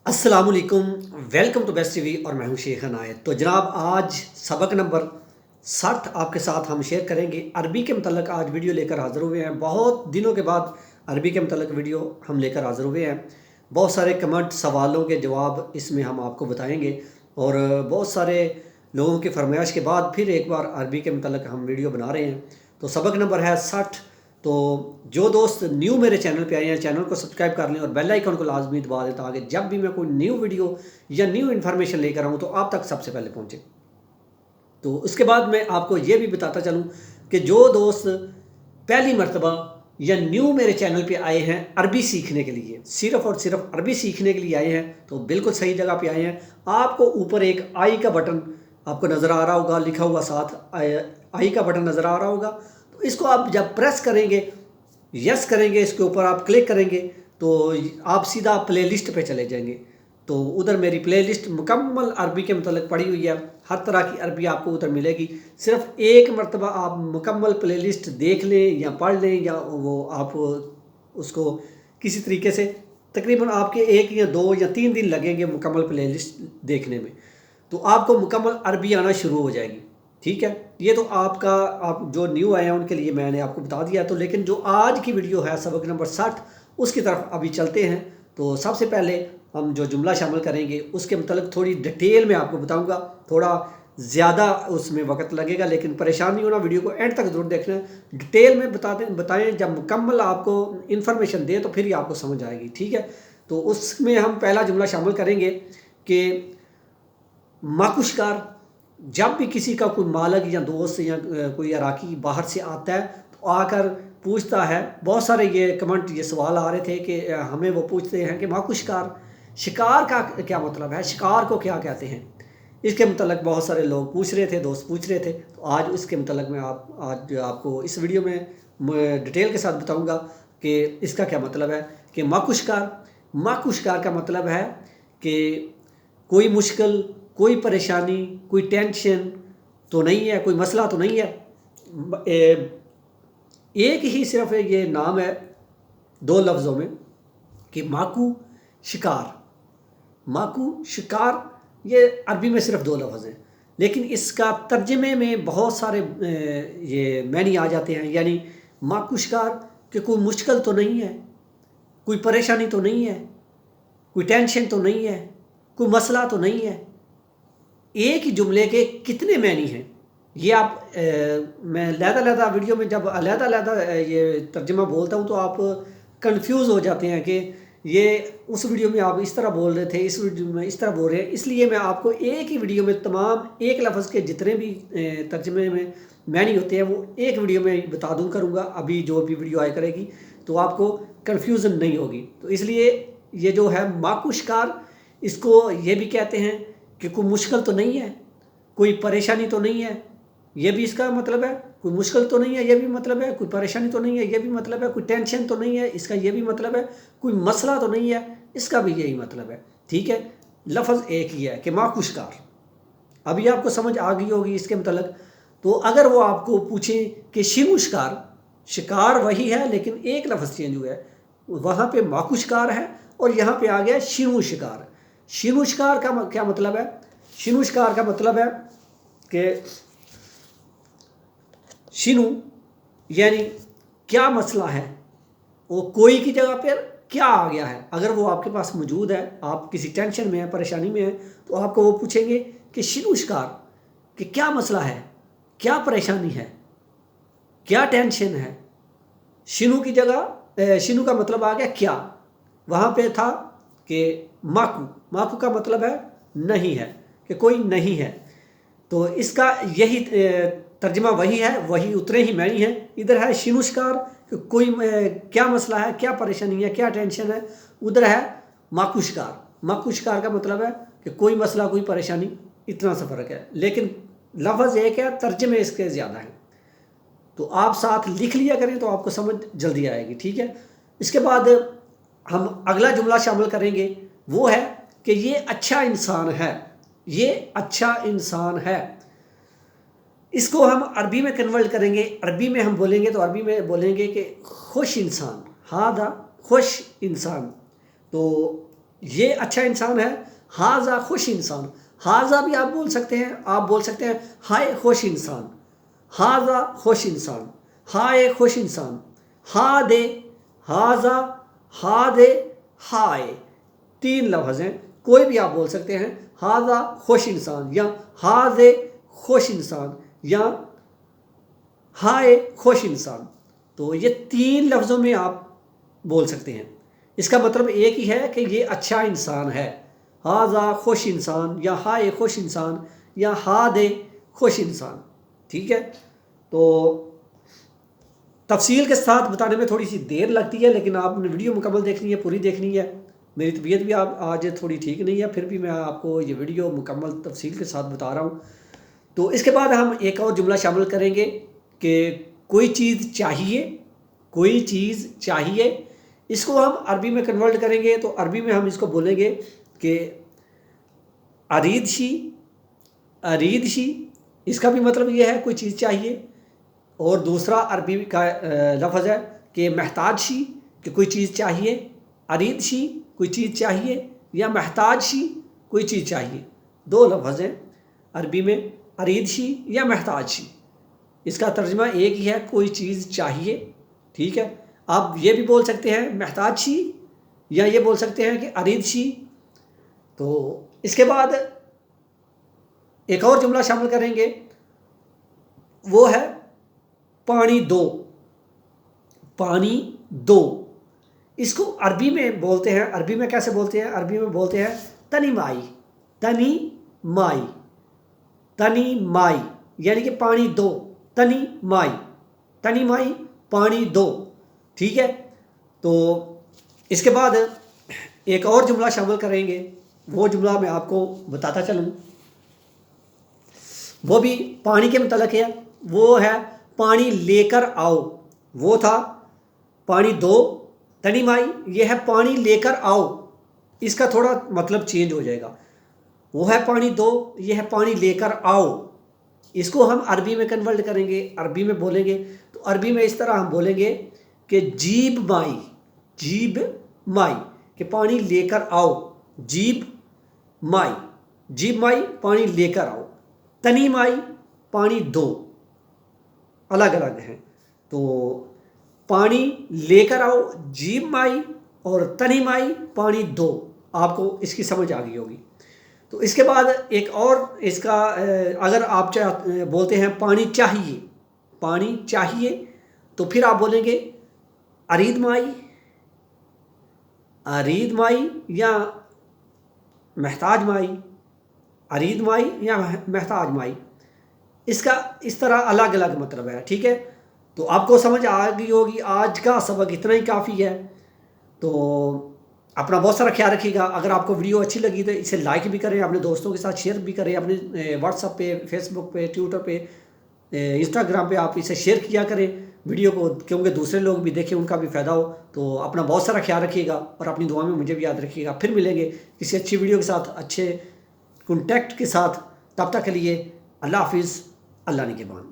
अस्सलाम वालेकुम, welcome to best TV और मैं हूं शेख अनायत। तो जनाब आज सबक नंबर 60 आपके साथ हम शेयर करेंगे। अरबी के मतलब आज वीडियो लेकर हाज़िर हुए हैं। बहुत दिनों के बाद अरबी के मतलब वीडियो हम लेकर हाज़िर हुए हैं। बहुत सारे कमेंट सवालों के जवाब इसमें हम आपको बताएंगे और बहुत सारे लोगों की फरमाइश के बाद फिर एक बार अरबी के मतलब हम वीडियो बना रहे हैं। तो सबक नंबर है 60। तो जो दोस्त न्यू मेरे चैनल पे आए हैं चैनल को सब्सक्राइब कर लें और बेल आइकन को लाजमी दबा दें ताकि जब भी मैं कोई न्यू वीडियो या न्यू इन्फॉर्मेशन लेकर आऊँ तो आप तक सबसे पहले पहुँचे। तो उसके बाद मैं आपको ये भी बताता चलूँ कि जो दोस्त पहली मर्तबा या न्यू मेरे चैनल पे आए हैं अरबी सीखने के लिए, सिर्फ़ और सिर्फ अरबी सीखने के लिए आए हैं, तो बिल्कुल सही जगह पे आए हैं। आपको ऊपर एक आई का बटन आपको नज़र आ रहा होगा, लिखा हुआ साथ आई का बटन नज़र आ रहा होगा। तो इसको आप जब प्रेस करेंगे, यस करेंगे, इसके ऊपर आप क्लिक करेंगे तो आप सीधा प्ले लिस्ट पर चले जाएंगे। तो उधर मेरी प्ले लिस्ट मुकम्मल अरबी के मतलब पड़ी हुई है। हर तरह की अरबी आपको उधर मिलेगी। सिर्फ एक मरतबा आप मुकम्मल प्ले लिस्ट देख लें या पढ़ लें या वो आप उसको किसी तरीके से, तकरीबन आपके 1 या 2 या 3 दिन लगेंगे मुकम्मल प्ले लिस्ट देखने में। तो आपको मुकम्मल अरबी आना शुरू हो जाएगी। ठीक है, ये तो आपका आप जो न्यू आए हैं उनके लिए मैंने आपको बता दिया। तो लेकिन जो आज की वीडियो है सबक नंबर 60 उसकी तरफ अभी चलते हैं। तो सबसे पहले हम जो जुमला शामिल करेंगे उसके मतलब थोड़ी डिटेल में आपको बताऊंगा। थोड़ा ज़्यादा उसमें वक्त लगेगा लेकिन परेशान नहीं होना, वीडियो को एंड तक ज़रूर देखना है। डिटेल में बताएं जब मुकम्मल आपको इन्फॉर्मेशन दे तो फिर ही आपको समझ आएगी। ठीक है, तो उसमें हम पहला जुमला शामिल करेंगे कि माकुशकार। जब भी किसी का कोई मालिक या दोस्त या कोई अराकी बाहर से आता है तो आकर पूछता है, बहुत सारे ये कमेंट ये सवाल आ रहे थे कि हमें वो पूछते हैं कि माकुशकार शिकार का क्या मतलब है, शिकार को क्या कहते हैं। इसके मतलब बहुत सारे लोग पूछ रहे थे, दोस्त पूछ रहे थे। तो आज उसके मतलब मैं आज आपको इस वीडियो में डिटेल के साथ बताऊंगा कि इसका क्या मतलब है। कि माकुशकार का मतलब है कि कोई मुश्किल, कोई परेशानी, कोई टेंशन तो नहीं है, कोई मसला तो नहीं है। एक ही सिर्फ ये नाम है 2 लफ्ज़ों में कि माकू शिकार। माकू शिकार ये अरबी में सिर्फ 2 लफ्ज़ हैं लेकिन इसका तर्जमे में बहुत सारे ये मैनी आ जाते हैं। यानी माकू शिकार कि कोई मुश्किल तो नहीं है, कोई परेशानी तो नहीं है, कोई टेंशन तो नहीं है, कोई मसला तो नहीं है। एक ही जुमले के कितने मैनी हैं ये आप मैं अलहदा वीडियो में जब अलहदा ये तर्जमा बोलता हूँ तो आप कंफ्यूज हो जाते हैं कि ये उस वीडियो में आप इस तरह बोल रहे थे, इस वीडियो में इस तरह बोल रहे हैं। इसलिए मैं आपको एक ही वीडियो में तमाम एक लफ्ज़ के जितने भी तर्जमे में मैनी होते हैं वो एक वीडियो में बता दूँ करूँगा। अभी जो भी वीडियो आया करेगी तो आपको कन्फ्यूज़न नहीं होगी। तो इसलिए ये जो है माकुशकार, इसको ये भी कहते हैं कि कोई मुश्किल तो नहीं है, कोई परेशानी तो नहीं है, ये भी इसका मतलब है। कोई मुश्किल तो नहीं है, ये भी मतलब है। कोई परेशानी तो नहीं है, ये भी मतलब है। कोई टेंशन तो नहीं है, इसका ये भी मतलब है। कोई मसला तो नहीं है, इसका भी यही मतलब है। ठीक है, लफ्ज़ एक ही है कि माकुशकार। अभी आपको समझ आ गई होगी इसके मतलब। तो अगर वो आपको पूछें कि शिमुशकार, शिकार वही है लेकिन एक लफ्ज़ चेंज हुआ है, वहाँ पे माकुशकार है और यहाँ पे आ गया शिमु शिकार। शिमु शिकार का क्या मतलब है? शिमु शिकार का मतलब है कि शिनु यानी क्या मसला है, वो कोई की जगह पर क्या आ गया है। अगर वो आपके पास मौजूद है, आप किसी टेंशन में हैं, परेशानी में हैं, तो आपको वो पूछेंगे कि शिनु शिकार कि क्या मसला है, क्या परेशानी है, क्या टेंशन है। शिनु की जगह शिनु का मतलब आ गया क्या। वहाँ पे था कि माकू का मतलब है नहीं है, कि कोई नहीं है। तो इसका यही तर्जमा वही है, वही उतने ही मैनी है। इधर है शिनुशकार कि कोई क्या मसला है, क्या परेशानी है, क्या टेंशन है। उधर है माकुशकार का मतलब है कि कोई मसला, कोई परेशानी। इतना सा फ़र्क है लेकिन लफ्ज़ एक है, तर्जमे इसके ज़्यादा हैं। तो आप साथ लिख लिया करें तो आपको समझ जल्दी आएगी। ठीक है, इसके बाद हम अगला जुमला शामिल करेंगे, वो है कि ये अच्छा इंसान है। ये अच्छा इंसान है, इसको हम अरबी में कन्वर्ट करेंगे। अरबी में हम बोलेंगे तो अरबी में बोलेंगे कि खुश इंसान, हादा खुश इंसान। तो یہ اچھا انسان ہے، ہاذا خوش انسان، ہاذا بھی آپ بول سکتے ہیں، آپ بول سکتے ہیں ہائے خوش انسان، ہاذا خوش انسان، ہائے خوش انسان، ہا دے، ہاذا، ہا دے، ہائے، 3 لفظ ہیں، کوئی بھی آپ بول سکتے ہیں، ہاذا خوش انسان یا ہاذے خوش انسان یا ہائے خوش انسان، تو یہ 3 لفظوں میں آپ بول سکتے ہیں، اس کا مطلب ایک ہی ہے کہ یہ اچھا انسان ہے، ہاذا خوش انسان یا ہائے خوش انسان یا ہادے خوش انسان، ٹھیک ہے۔ تو تفصیل کے ساتھ بتانے میں تھوڑی سی دیر لگتی ہے، لیکن آپ نے ویڈیو مکمل دیکھنی ہے، پوری دیکھنی ہے۔ میری طبیعت بھی آج تھوڑی ٹھیک نہیں ہے، پھر بھی میں آپ کو یہ ویڈیو مکمل تفصیل کے ساتھ بتا رہا ہوں۔ تو اس کے بعد ہم ایک اور جملہ شامل کریں گے کہ کوئی چیز چاہیے، کوئی چیز چاہیے، اس کو ہم عربی میں کنورٹ کریں گے تو عربی میں ہم اس کو بولیں گے کہ ارید شی، ارید شی، اس کا بھی مطلب یہ ہے کوئی چیز چاہیے، اور دوسرا عربی کا لفظ ہے کہ محتاج شی، کہ کوئی چیز چاہیے، ارید شی کوئی چیز چاہیے یا محتاج شی کوئی چیز چاہیے، 2 لفظ ہیں عربی میں، ارید شی یا محتاج شی، اس کا ترجمہ ایک ہی ہے کوئی چیز چاہیے، ٹھیک ہے۔ آپ یہ بھی بول سکتے ہیں محتاج شی یا یہ بول سکتے ہیں کہ ارید شی۔ تو اس کے بعد ایک اور جملہ شامل کریں گے، وہ ہے پانی دو، پانی دو، اس کو عربی میں بولتے ہیں، عربی میں کیسے بولتے ہیں؟ عربی میں بولتے ہیں تنی مائی، تنی مائی، تنی مائی، یعنی کہ پانی دو، تنی مائی، تنی مائی پانی دو، ٹھیک ہے۔ تو اس کے بعد ایک اور جملہ شامل کریں گے، وہ جملہ میں آپ کو بتاتا چلوں، وہ بھی پانی کے متعلق ہے، وہ ہے پانی لے کر آؤ، وہ تھا پانی دو، تنی مائی، یہ ہے پانی لے کر آؤ، اس کا تھوڑا مطلب چینج ہو جائے گا، وہ ہے پانی دو، یہ ہے پانی لے کر آؤ، اس کو ہم عربی میں کنورٹ کریں گے، عربی میں بولیں گے تو عربی میں اس طرح ہم بولیں گے کہ جیب مائی، جیب مائی، کہ پانی لے کر آؤ، جیب مائی، جیب مائی پانی لے کر آؤ، تنی مائی پانی دو، الگ الگ ہیں۔ تو پانی لے کر آؤ جیب مائی اور تنی مائی پانی دو، آپ کو اس کی سمجھ آ گئی ہوگی۔ تو اس کے بعد ایک اور اس کا اگر آپ بولتے ہیں پانی چاہیے، پانی چاہیے، تو پھر آپ بولیں گے ارید مائی، ارید مائی یا محتاج مائی، ارید مائی یا محتاج مائی، اس کا اس طرح الگ الگ مطلب ہے، ٹھیک ہے۔ تو آپ کو سمجھ آ گئی ہوگی، آج کا سبق اتنا ہی کافی ہے۔ تو اپنا بہت سارا خیال رکھیے گا، اگر آپ کو ویڈیو اچھی لگی تو اسے لائک بھی کریں، اپنے دوستوں کے ساتھ شیئر بھی کریں، اپنے واٹس ایپ پہ، فیس بک پہ، ٹویٹر پہ، انسٹاگرام پہ آپ اسے شیئر کیا کریں ویڈیو کو، کیونکہ دوسرے لوگ بھی دیکھیں، ان کا بھی فائدہ ہو۔ تو اپنا بہت سارا خیال رکھیے گا اور اپنی دعا میں مجھے بھی یاد رکھیے گا، پھر ملیں گے کسی اچھی ویڈیو کے ساتھ، اچھے کنٹیکٹ کے ساتھ، تب تک کے لیے اللہ حافظ، اللہ نگہبان۔